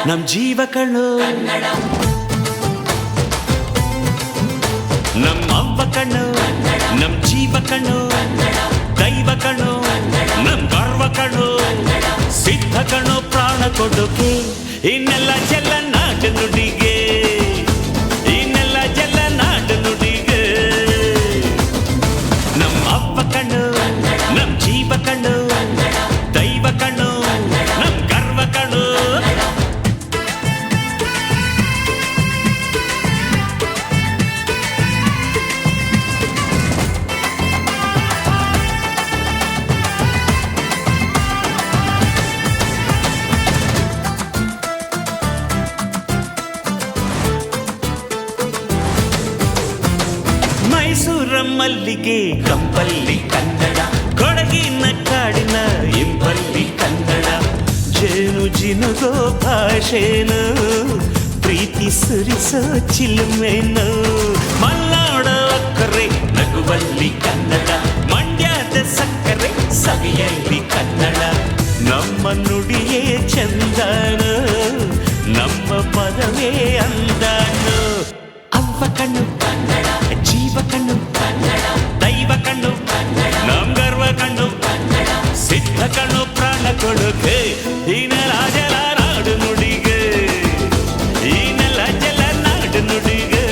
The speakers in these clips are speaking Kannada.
ನಮ್ ಜೀವ ಕಣ್ಣು, ನಮ್ ಅವ್ವ ಕಣ್ಣು, ನಮ್ ಜೀವ ಕಣ್ಣು, ದೈವ ಕಣ್ಣು, ನಮ್ ಗರ್ವ ಕಣ್ಣು, ಸಿದ್ಧ ಕಣ್ಣು, ಪ್ರಾಣ ಕೊಡೋಕೆ ಇನ್ನೆಲ್ಲ ಜಲ ನಾಡು ನುಡಿಗೆ, ಇನ್ನೆಲ್ಲ ಜಲ ನಾಡು ನುಡಿಗೆ. ನಮ್ ಅವ್ವ ಕಣ್ಣು, ನಮ್ ಜೀವ ಕಣ್ಣು, ದೈವ ಕಣ್ಣು, ನಮ್ ಗರ್ವ ಕಣ್ಣು. ಮೈಸೂರ ಮಲ್ಲಿಗೆ ಕಂಪಲ್ಲಿ ಕನ್ನಡ, ಕೊಡಗಿನ ಕಾಡಿನ ಇಂಪಲ್ಲಿ ಕನ್ನಡ, ಜೇನು ಜಿನುಗೋ ಭಾಷೆನು, ಪ್ರೀತಿ ಸುರಿಸೋ ಚಿಲುಮೆನು, ಮಲ್ನಾಡ ಅಕ್ಕರೆ ನಗುವಲ್ಲಿ ಕನ್ನಡ, ಮಂಡ್ಯದ ಸಕ್ಕರೆ ಸವಿಯಲ್ಲಿ ಕನ್ನಡ, ನಮ್ಮ ನುಡಿಯೇ ಚಂದನು, ನಮ್ಮ ಪದವೇ ಅಂದನು. ಅವ್ವ ಕಣ್ಣು, ಜೀವ ಕಣ್ಣು, ದೈವ ಕಣ್ಣು, ನಮ್ ಗರ್ವ ಕಣ್ಣು, ಸಿದ್ಧ ಕಣ್ಣು, ಪ್ರಾಣ ಕೊಡುಗೆ ಈ ನೆಲ ಜಲ ನಾಡು ನುಡಿಗೆ, ಈ ನೆಲ ಜಲ ನಾಡು ನುಡಿಗೆ.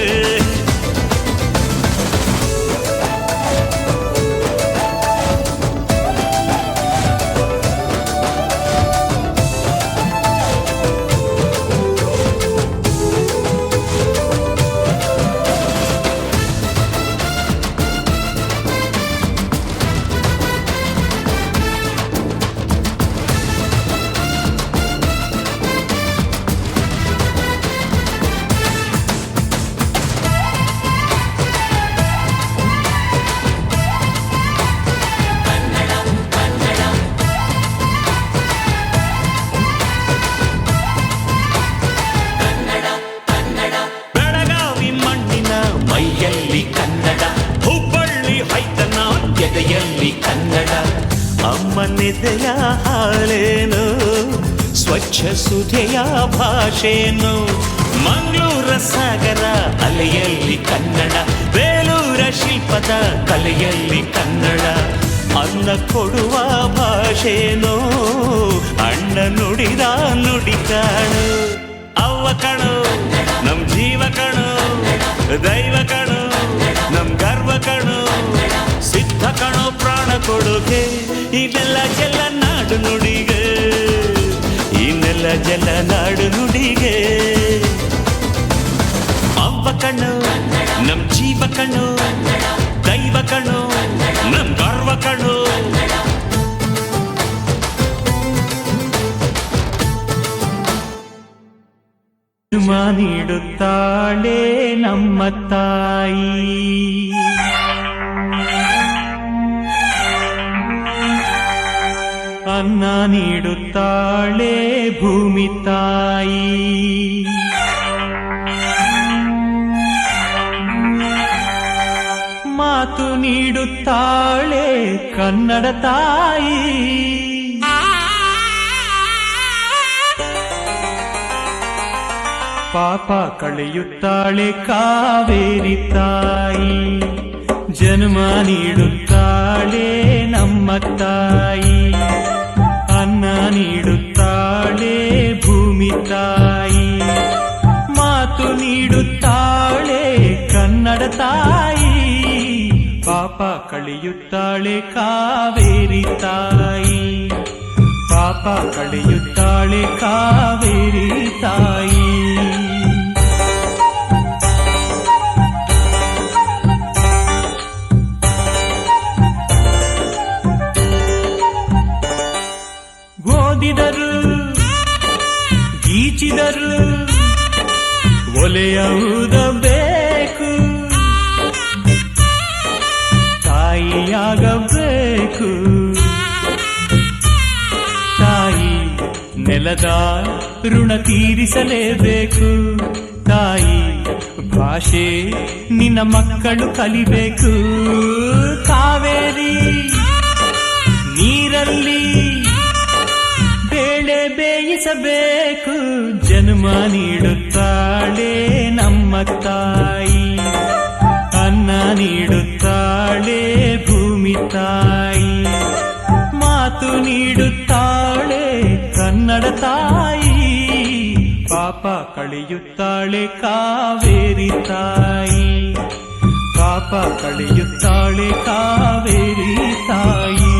ಮೈಯಲ್ಲಿ ಕನ್ನಡ, ಹುಬ್ಬಳ್ಳಿ ಹೈತನ ಎದೆಯಲ್ಲಿ ಕನ್ನಡ, ಅಮ್ಮನೆದೆಯ ಹಾಲೇನು, ಸ್ವಚ್ಛ ಸುಧೆಯ ಭಾಷೆನು, ಮಂಗಳೂರ ಸಾಗರ ಅಲೆಯಲ್ಲಿ ಕನ್ನಡ, ಬೇಲೂರ ಶಿಲ್ಪದ ಕಲೆಯಲ್ಲಿ ಕನ್ನಡ, ಅನ್ನ ಕೊಡುವ ಭಾಷೆನು, ಅಣ್ಣ ನುಡಿದ ನುಡಿ ಕಾಣು. ಅವ್ವ ಕಣು, ನಮ್ ಜೀವ ಕಣು, ದೈವ ಕಣು, ನಮ್ ಗರ್ವ ಕಣು, ಸಿದ್ಧ ಕಣು, ಪ್ರಾಣ ಕೊಡುಗೆ ಇನ್ನೆಲ್ಲ ಜಲ ನಾಡು ನುಡಿಗೆ, ಇನ್ನೆಲ್ಲ ಜಲ ನಾಡು ನುಡಿಗೆ. ಅವ್ವ ಕಣ್ಣು, ನಮ್ ಜೀವ ಕಣ್ಣು, ದೈವ ಕಣ್ಣು, ನಮ್ ಗರ್ವ ಕಣ್ಣು. ಜನ್ಮ ನೀಡುತ್ತಾಳೆ ನಮ್ಮ ತಾಯಿ, ಅನ್ನ ನೀಡುತ್ತಾಳೆ ಭೂಮಿ ತಾಯಿ, ಮಾತು ನೀಡುತ್ತಾಳೆ ಕನ್ನಡ ತಾಯಿ, ಪಾಪ ಕಳೆಯುತ್ತಾಳೆ ಕಾವೇರಿ ತಾಯಿ, ಜನ್ಮ ನೀಡುತ್ತಾಳೆ ನಮ್ಮ ತಾಯಿ, ಅನ್ನ ನೀಡುತ್ತಾಳೆ ಭೂಮಿ ತಾಯಿ, ಮಾತು ನೀಡುತ್ತಾಳೆ ಕನ್ನಡ ತಾಯಿ, ಪಾಪ ಕಳೆಯುತ್ತಾಳೆ ಕಾವೇರಿ ತಾಯಿ, ಪಾಪ ಕಳೆಯುತ್ತಾಳೆ ಕಾವೇರಿ ತಾಯಿ. ಓದಿದರು, ಗೀಚಿದರು, ಒಲೆಯ ಊದಬೇಕು, ತಾಯಿಯಾಗಬೇಕು, ತಾಯಿ ನೆಲದ ಋಣ ತೀರಿಸಲೇಬೇಕು, ತಾಯಿ ಭಾಷೆ ನಿನ್ನ ಮಕ್ಕಳು ಕಲಿಬೇಕು, ಕಾವೇರಿ ನೀರಲ್ಲಿ ಬೇಳೆ ಬೇಯಿಸಬೇಕು, ಜನ್ಮ ನೀಡುತ್ತಾಳೆ ನಮ್ಮ ತಾಯಿ, ಅನ್ನ ನೀಡುತ್ತಾಳೆ ಭೂಮಿ ತಾಯಿ, ಮಾತು ನೀಡುತ್ತಾಳೆ ಕನ್ನಡ ತಾಯಿ, ಪಾಪ ಕಳೆಯುತ್ತಾಳೆ ಕಾವೇರಿ ತಾಯಿ, ಪಾಪ ಕಳೆಯುತ್ತಾಳೆ ಕಾವೇರಿ ತಾಯಿ.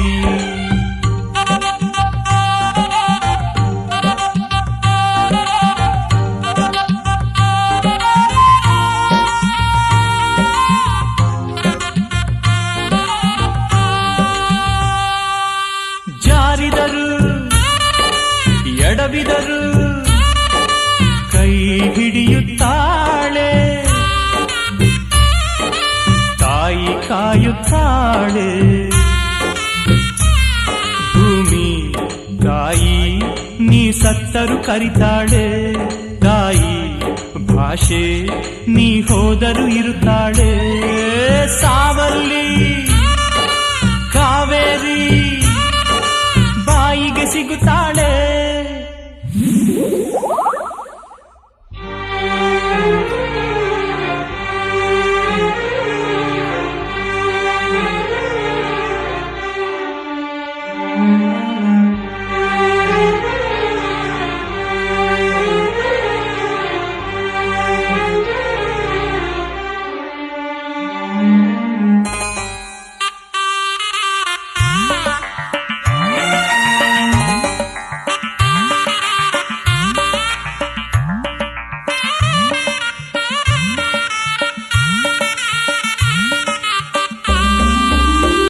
ಜಾರಿದರು ಎಡವಿದರು ಕೈ ಹಿಡಿಯುತ್ತಾಳೆ, ತಾಯಿ ಕಾಯುತ್ತಾಳೆ, ಭೂಮಿ ತಾಯಿ ನೀ ಸತ್ತರು ಕರಿತಾಳೆ, ತಾಯಿ ಭಾಷೆ ನೀ ಹೋದರು ಇರುತ್ತಾಳೆ,